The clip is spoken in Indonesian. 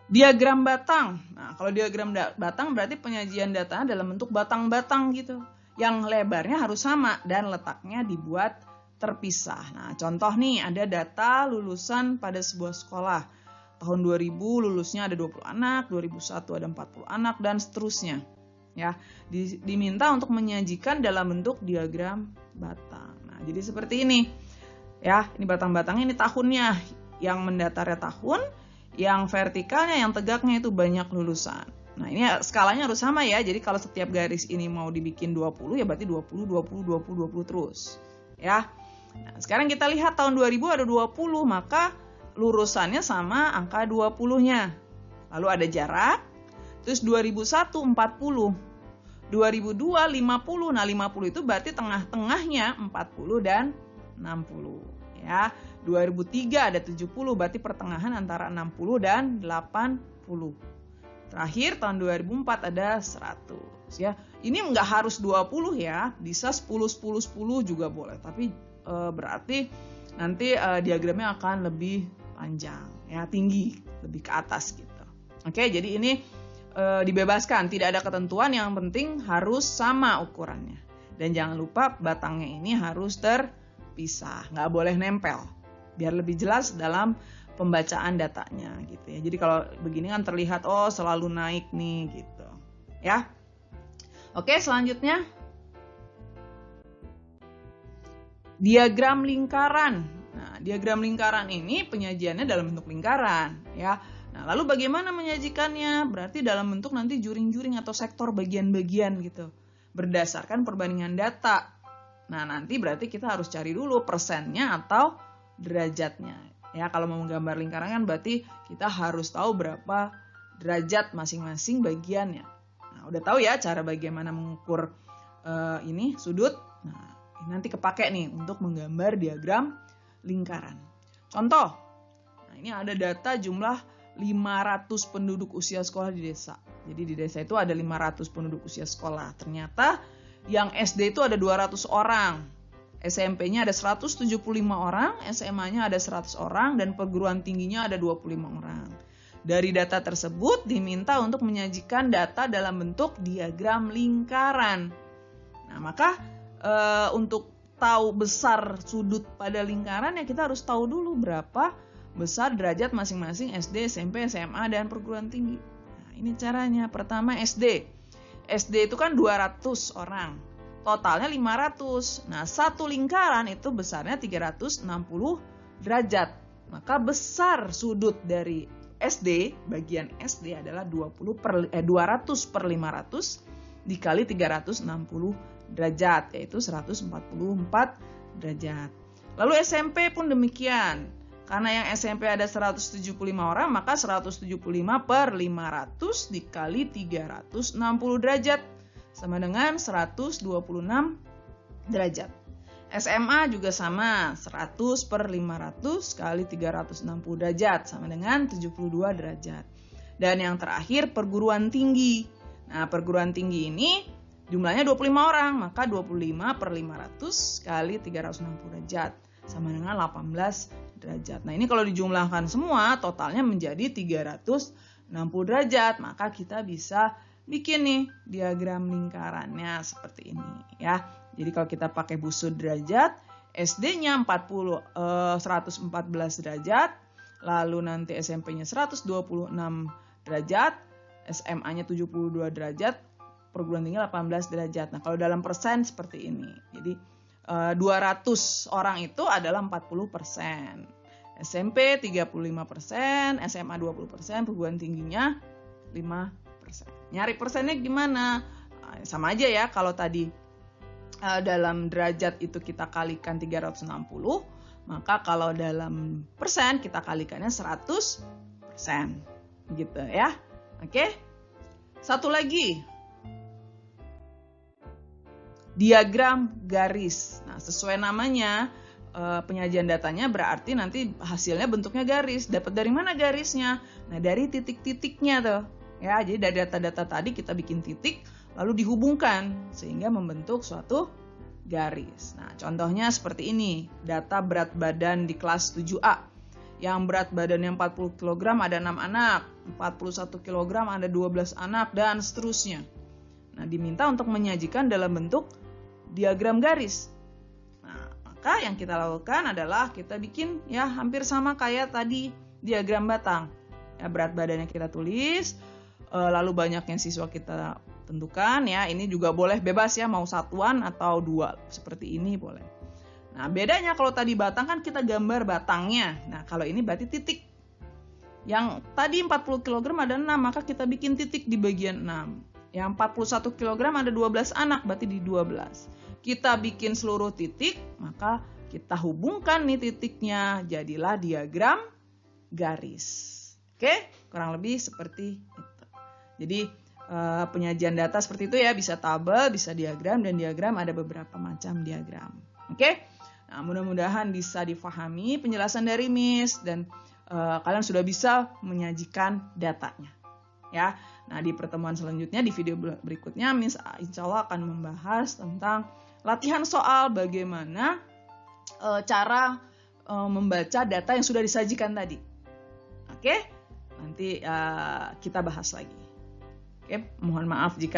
Diagram batang. Nah, kalau diagram batang berarti penyajian datanya dalam bentuk batang-batang gitu. Yang lebarnya harus sama dan letaknya dibuat terpisah. Nah, contoh nih ada data lulusan pada sebuah sekolah. Tahun 2000 lulusnya ada 20 anak, 2001 ada 40 anak dan seterusnya. Ya, diminta untuk menyajikan dalam bentuk diagram batang. Nah, jadi seperti ini. Ya, ini batang-batangnya, ini tahunnya. Yang mendatarnya tahun, yang vertikalnya, yang tegaknya itu banyak lulusan. Nah, ini skalanya harus sama ya. Jadi kalau setiap garis ini mau dibikin 20 ya berarti 20, 20, 20, 20 terus. Ya. Nah, sekarang kita lihat tahun 2000 ada 20, maka lurusannya sama angka 20-nya. Lalu ada jarak. Terus 2001 40. 2002 50. Nah, 50 itu berarti tengah-tengahnya 40 dan 60. Ya. 2003 ada 70, berarti pertengahan antara 60 dan 80. Terakhir tahun 2004 ada 100 ya. Ini enggak harus 20 ya, bisa 10 10 10 juga boleh, tapi berarti nanti diagramnya akan lebih panjang ya, tinggi, lebih ke atas gitu. Oke, jadi ini dibebaskan, tidak ada ketentuan, yang penting harus sama ukurannya. Dan jangan lupa batangnya ini harus terpisah, nggak boleh nempel. Biar lebih jelas dalam pembacaan datanya gitu ya. Jadi kalau begini kan terlihat oh selalu naik nih gitu. Ya. Oke, selanjutnya diagram lingkaran. Nah, diagram lingkaran ini penyajiannya dalam bentuk lingkaran ya. Nah, lalu bagaimana menyajikannya? Berarti dalam bentuk nanti juring-juring atau sektor bagian-bagian gitu. Berdasarkan perbandingan data. Nah, nanti berarti kita harus cari dulu persennya atau derajatnya. Ya, kalau mau menggambar lingkaran kan berarti kita harus tahu berapa derajat masing-masing bagiannya. Nah, udah tahu ya cara bagaimana mengukur ini sudut. Nah, nanti kepake nih untuk menggambar diagram lingkaran. Contoh. Nah, ini ada data jumlah 500 penduduk usia sekolah di desa. Jadi di desa itu ada 500 penduduk usia sekolah. Ternyata yang SD itu ada 200 orang. SMP-nya ada 175 orang, SMA-nya ada 100 orang, dan perguruan tingginya ada 25 orang. Dari data tersebut diminta untuk menyajikan data dalam bentuk diagram lingkaran. Nah, maka untuk tahu besar sudut pada lingkaran ya kita harus tahu dulu berapa besar derajat masing-masing SD, SMP, SMA, dan perguruan tinggi. Nah, ini caranya. Pertama SD. SD itu kan 200 orang. Totalnya 500. Nah, satu lingkaran itu besarnya 360 derajat. Maka besar sudut dari SD, bagian SD adalah 200 per 500 dikali 360 derajat, yaitu 144 derajat. Lalu SMP pun demikian. Karena yang SMP ada 175 orang, maka 175 per 500 dikali 360 derajat. Sama dengan 126 derajat. SMA juga sama, 100 per 500 kali 360 derajat, sama dengan 72 derajat. Dan yang terakhir perguruan tinggi. Nah, perguruan tinggi ini jumlahnya 25 orang, maka 25 per 500 kali 360 derajat, sama dengan 18 derajat. Nah, ini kalau dijumlahkan semua, totalnya menjadi 360 derajat, maka kita bisa bikin nih diagram lingkarannya seperti ini ya. Jadi kalau kita pakai busur derajat, SD-nya 114 derajat, lalu nanti SMP-nya 126 derajat, SMA-nya 72 derajat, perguruan tinggi 18 derajat. Nah, kalau dalam persen seperti ini. Jadi 200 orang itu adalah 40%. SMP 35%, SMA 20%, perguruan tingginya 5%. Nyari persennya gimana? Sama aja ya, kalau tadi dalam derajat itu kita kalikan 360, maka kalau dalam persen kita kalikannya 100%. Gitu ya. Oke. Satu lagi. Diagram garis. Nah, sesuai namanya, penyajian datanya berarti nanti hasilnya bentuknya garis. Dapat dari mana garisnya? Nah, dari titik-titiknya tuh. Ya, jadi dari data-data tadi kita bikin titik lalu dihubungkan sehingga membentuk suatu garis. Nah, contohnya seperti ini. Data berat badan di kelas 7A. Yang berat badannya 40 kg ada 6 anak. 41 kg ada 12 anak, dan seterusnya. Nah, diminta untuk menyajikan dalam bentuk diagram garis. Nah, maka yang kita lakukan adalah kita bikin ya hampir sama kayak tadi diagram batang. Ya, berat badannya kita tulis, lalu banyaknya siswa kita tentukan ya. Ini juga boleh bebas ya, mau satuan atau dua seperti ini boleh. Nah, bedanya kalau tadi batang kan kita gambar batangnya. Nah, kalau ini berarti titik. Yang tadi 40 kg ada 6, maka kita bikin titik di bagian 6. Yang 41 kg ada 12 anak, berarti di 12. Kita bikin seluruh titik, maka kita hubungkan nih titiknya, jadilah diagram garis. Oke, kurang lebih seperti itu. Jadi penyajian data seperti itu ya, bisa tabel, bisa diagram, dan diagram ada beberapa macam diagram. Oke. Nah, mudah-mudahan bisa difahami penjelasan dari Miss, dan kalian sudah bisa menyajikan datanya. Ya. Nah, di pertemuan selanjutnya, di video berikutnya, Miss insya Allah akan membahas tentang latihan soal bagaimana cara membaca data yang sudah disajikan tadi. Oke, nanti kita bahas lagi. Oke, mohon maaf jika